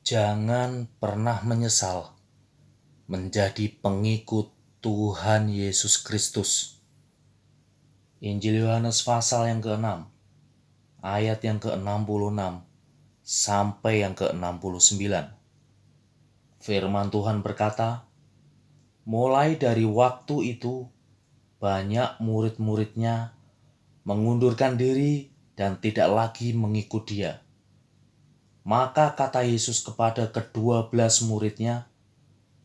Jangan pernah menyesal menjadi pengikut Tuhan Yesus Kristus. Injil Yohanes pasal yang ke-6, ayat yang ke-66 sampai yang ke-69. Firman Tuhan berkata, mulai dari waktu itu banyak murid-muridnya mengundurkan diri dan tidak lagi mengikut dia. Maka kata Yesus kepada ke-12 muridnya,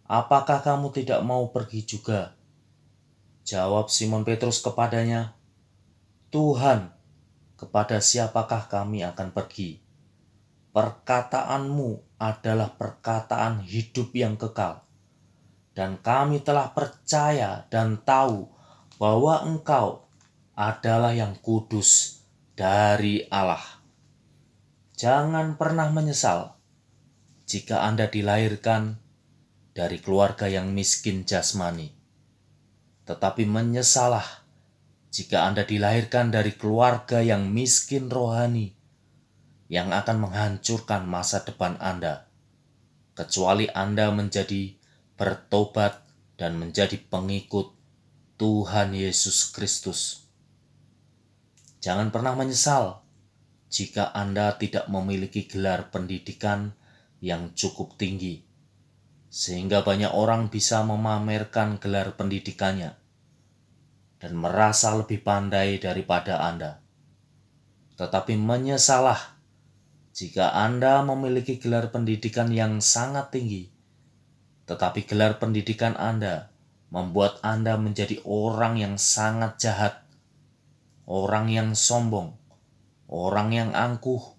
apakah kamu tidak mau pergi juga? Jawab Simon Petrus kepadanya, Tuhan, kepada siapakah kami akan pergi? Perkataanmu adalah perkataan hidup yang kekal. Dan kami telah percaya dan tahu bahwa Engkau adalah yang kudus dari Allah. Jangan pernah menyesal jika Anda dilahirkan dari keluarga yang miskin jasmani. Tetapi menyesalah jika Anda dilahirkan dari keluarga yang miskin rohani, yang akan menghancurkan masa depan Anda, kecuali Anda menjadi bertobat dan menjadi pengikut Tuhan Yesus Kristus. Jangan pernah menyesal jika Anda tidak memiliki gelar pendidikan yang cukup tinggi, sehingga banyak orang bisa memamerkan gelar pendidikannya dan merasa lebih pandai daripada Anda. Tetapi menyesalah jika Anda memiliki gelar pendidikan yang sangat tinggi, tetapi gelar pendidikan Anda membuat Anda menjadi orang yang sangat jahat, orang yang sombong, orang yang angkuh,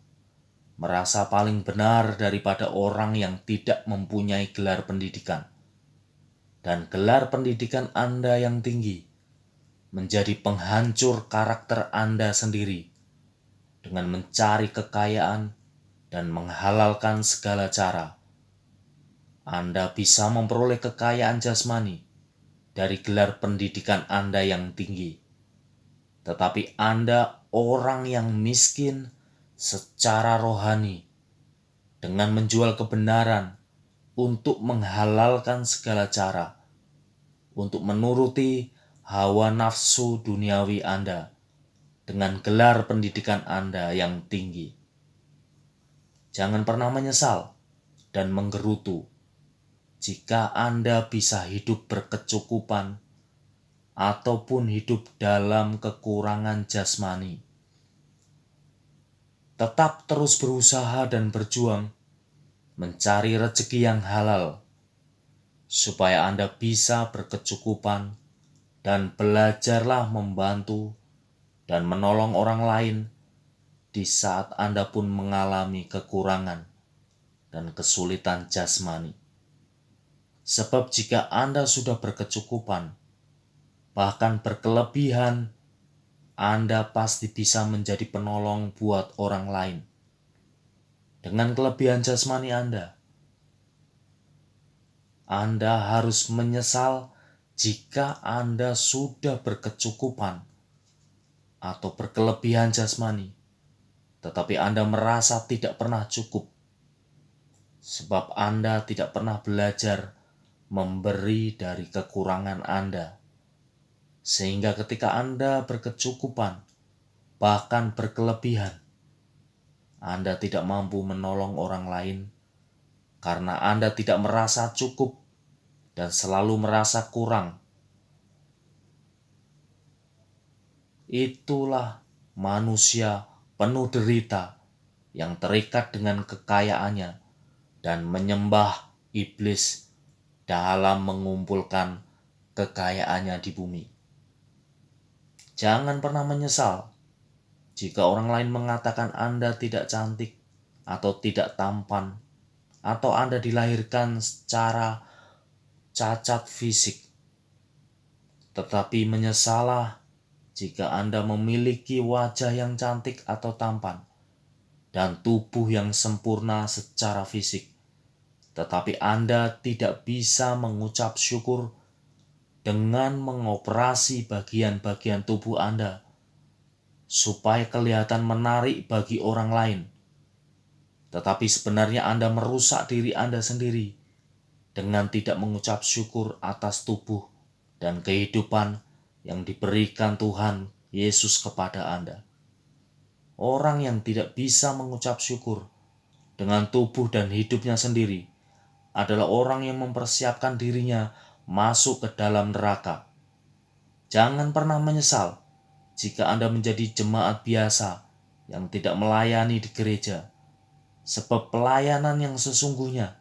merasa paling benar daripada orang yang tidak mempunyai gelar pendidikan. Dan gelar pendidikan Anda yang tinggi menjadi penghancur karakter Anda sendiri dengan mencari kekayaan dan menghalalkan segala cara. Anda bisa memperoleh kekayaan jasmani dari gelar pendidikan Anda yang tinggi. Tetapi Anda orang yang miskin secara rohani dengan menjual kebenaran untuk menghalalkan segala cara, untuk menuruti hawa nafsu duniawi Anda dengan gelar pendidikan Anda yang tinggi. Jangan pernah menyesal dan menggerutu jika Anda bisa hidup berkecukupan ataupun hidup dalam kekurangan jasmani. Tetap terus berusaha dan berjuang mencari rezeki yang halal, supaya Anda bisa berkecukupan dan belajarlah membantu dan menolong orang lain di saat Anda pun mengalami kekurangan dan kesulitan jasmani. Sebab jika Anda sudah berkecukupan, bahkan berkelebihan, Anda pasti bisa menjadi penolong buat orang lain. Dengan kelebihan jasmani Anda harus menyesal jika Anda sudah berkecukupan atau berkelebihan jasmani, tetapi Anda merasa tidak pernah cukup, sebab Anda tidak pernah belajar memberi dari kekurangan Anda. Sehingga ketika Anda berkecukupan, bahkan berkelebihan, Anda tidak mampu menolong orang lain karena Anda tidak merasa cukup dan selalu merasa kurang. Itulah manusia penuh derita yang terikat dengan kekayaannya dan menyembah iblis dalam mengumpulkan kekayaannya di bumi. Jangan pernah menyesal jika orang lain mengatakan Anda tidak cantik atau tidak tampan, atau Anda dilahirkan secara cacat fisik. Tetapi menyesalah jika Anda memiliki wajah yang cantik atau tampan dan tubuh yang sempurna secara fisik, tetapi Anda tidak bisa mengucap syukur dengan mengoperasi bagian-bagian tubuh Anda supaya kelihatan menarik bagi orang lain. tetapi sebenarnya Anda merusak diri Anda sendiri dengan tidak mengucap syukur atas tubuh dan kehidupan yang diberikan Tuhan Yesus kepada Anda. Orang yang tidak bisa mengucap syukur dengan tubuh dan hidupnya sendiri adalah orang yang mempersiapkan dirinya masuk ke dalam neraka. Jangan pernah menyesal jika Anda menjadi jemaat biasa yang tidak melayani di gereja, sebab pelayanan yang sesungguhnya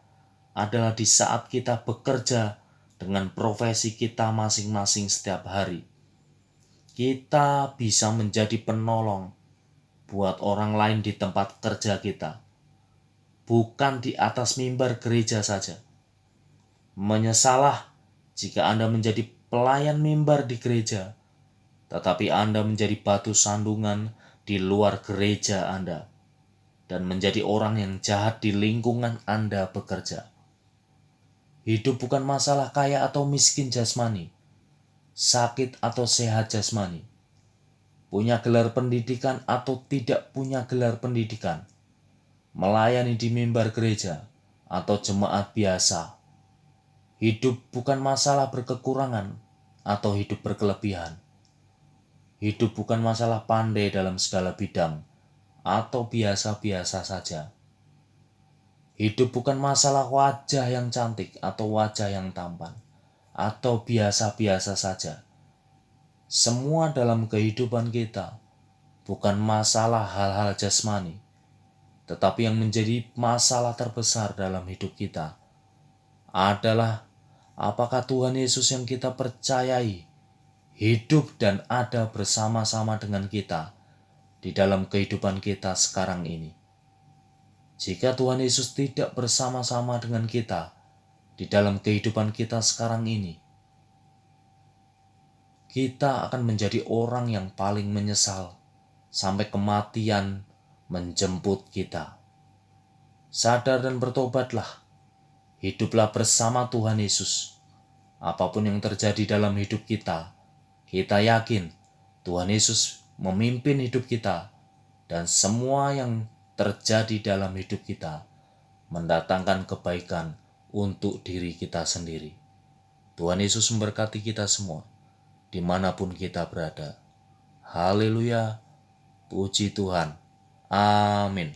adalah di saat kita bekerja dengan profesi kita masing-masing setiap hari. Kita bisa menjadi penolong buat orang lain di tempat kerja kita, bukan di atas mimbar gereja saja. Menyesalah jika Anda menjadi pelayan mimbar di gereja, tetapi Anda menjadi batu sandungan di luar gereja Anda, dan menjadi orang yang jahat di lingkungan Anda bekerja. Hidup bukan masalah kaya atau miskin jasmani, sakit atau sehat jasmani, punya gelar pendidikan atau tidak punya gelar pendidikan, melayani di mimbar gereja atau jemaat biasa. Hidup bukan masalah berkekurangan atau hidup berkelebihan. Hidup bukan masalah pandai dalam segala bidang atau biasa-biasa saja. Hidup bukan masalah wajah yang cantik atau wajah yang tampan atau biasa-biasa saja. Semua dalam kehidupan kita bukan masalah hal-hal jasmani, tetapi yang menjadi masalah terbesar dalam hidup kita adalah apakah Tuhan Yesus yang kita percayai hidup dan ada bersama-sama dengan kita di dalam kehidupan kita sekarang ini. Jika Tuhan Yesus tidak bersama-sama dengan kita di dalam kehidupan kita sekarang ini, kita akan menjadi orang yang paling menyesal sampai kematian menjemput kita. Sadar dan bertobatlah. Hiduplah bersama Tuhan Yesus. Apapun yang terjadi dalam hidup kita, kita yakin Tuhan Yesus memimpin hidup kita, dan semua yang terjadi dalam hidup kita mendatangkan kebaikan untuk diri kita sendiri. Tuhan Yesus memberkati kita semua, dimanapun kita berada. Haleluya, puji Tuhan. Amin.